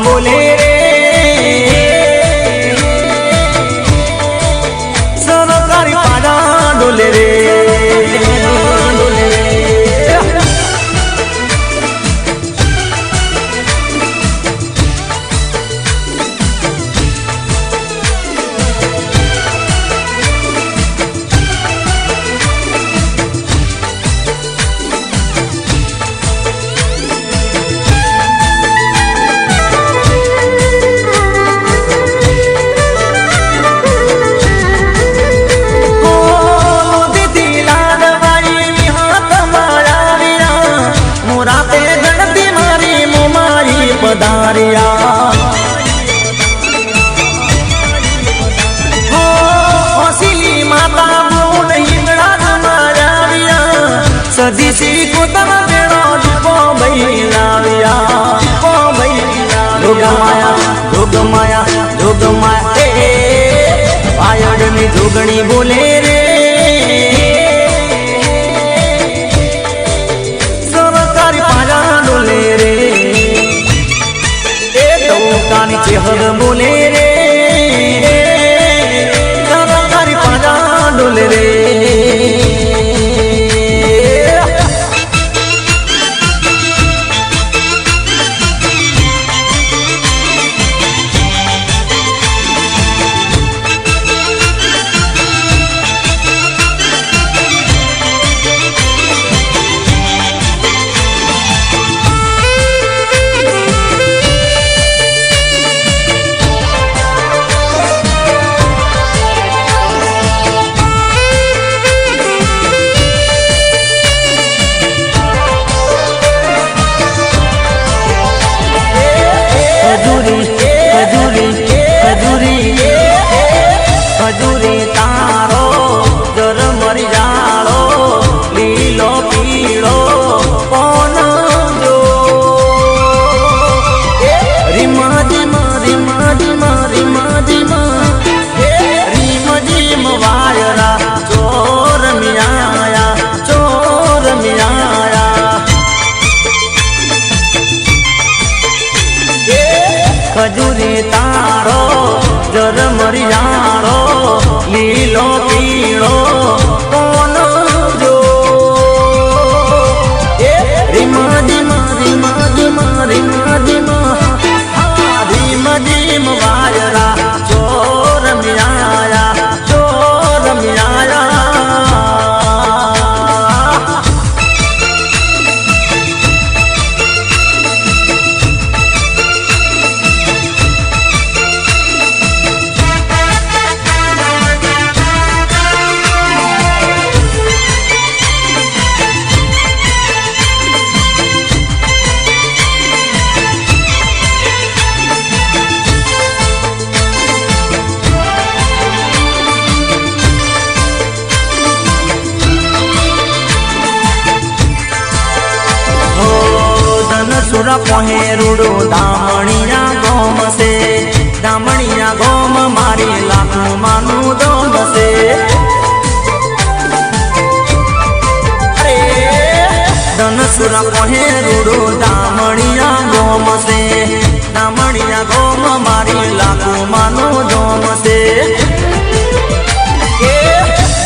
बोले रे सरकारी पाड़ा डोले रे पधारिया हो हसीली माता बोल हिंगड़ा मारिया सदी सी को तम बेड़ो दीपो भैलाविया ओ भैला जोग माया आयड में जोगणी बोले रे सरकारी पाजा डोले रे चेहर बोले रे सरकारी पाजा डोले रे खजूरी तारो जर मरी जाड़ो लीलो पीड़ो कौन जो रिमा जिमा रिम जिम वायरा चोर मियाया खजूरी तारो जर मरी जाड़ो लीलो पीड़ो कौन जो रिमा जिम वायरा चोर मियाया सुरा पोहे रूडो दामणिया गोम से दामणिया गोम मारी लाखू मानू दोम से धन सुरा पोहे रूडो दामणिया गोम से दामणिया गोम मारी लाखू मानू दोम से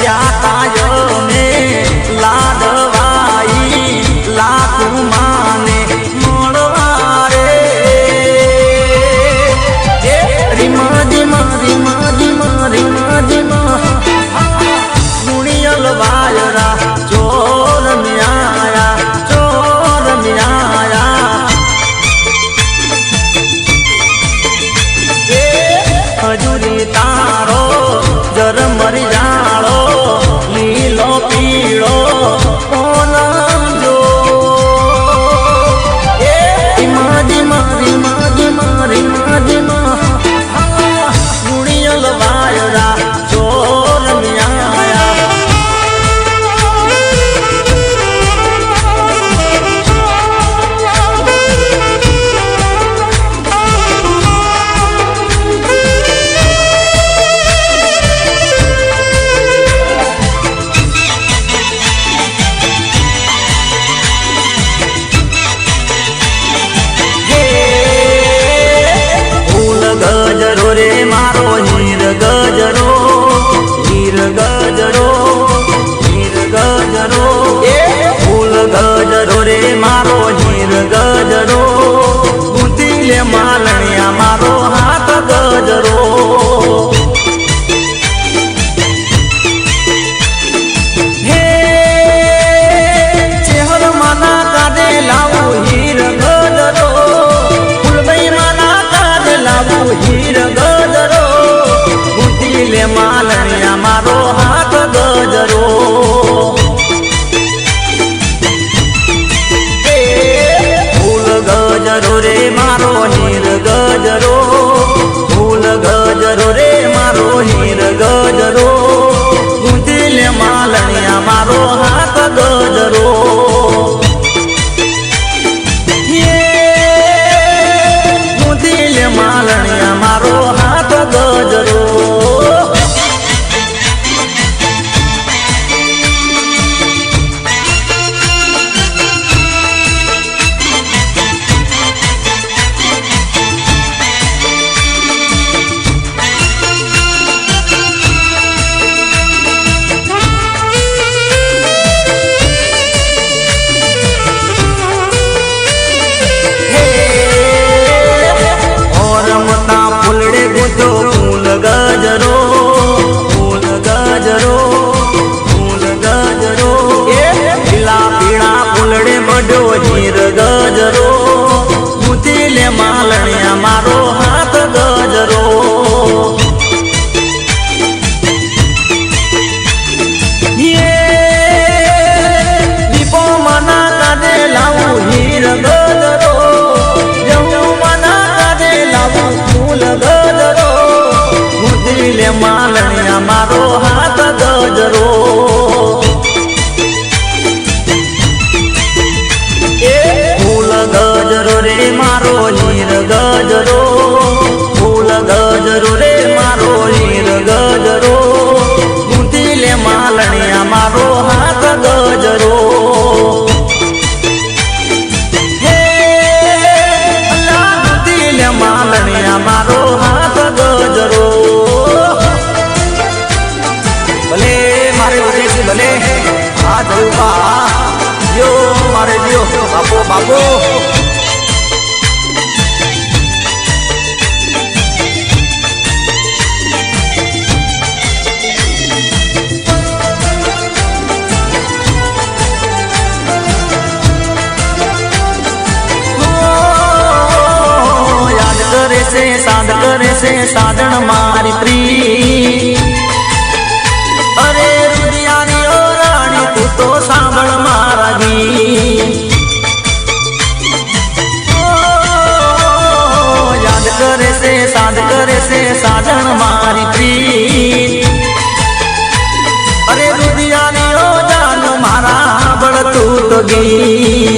जाता यो में लाडवाई लाखू माने गुणियल वायरा चोर मियाया खजूरी तारो जर मरी जाड़ो लीलो पीड़ो कौन जो गुणियल वायरा चोर मियाया તો ફૂલ ગજરો ફૂલ ગજરો ફૂલ ગજરો લીલા પીળા ફૂલડે મઢ્યો હીર ગજરો મૂતી લે માલણિયા મારો હાથ ગજરો દીપો મના કાદે લાવું હીર ગજરો જવું મના કાદે લાવું ફૂલ ગજરો મૂતી લે માલણિયા મારો હાથ ગજરો ફૂલ ગજરો રે મારો હીર ગજરો ફૂલ ગજરો રે મારો હીર ગજરો મૂતી લે માલણિયા મારો હાથ ગજરો હે અલ્લાહ મૂતી લે માલણિયા મારો હાથ ગજરો ભલે મારે ઉદેશી ભલે આ થયું બા જો મારે દિયો બાપો બાપો યાદ કરે છે સાદ કરે છે સાધન મારી પ્રી અરે રુદિયાની ઓ રાણી તું તો સાંભળ મારા ગીત યાદ કરે છે સાદ કરે છે સાધન મારી પ્રીત અરે રુદિયાની ઓ જાન મારા બળ તું તો ગીત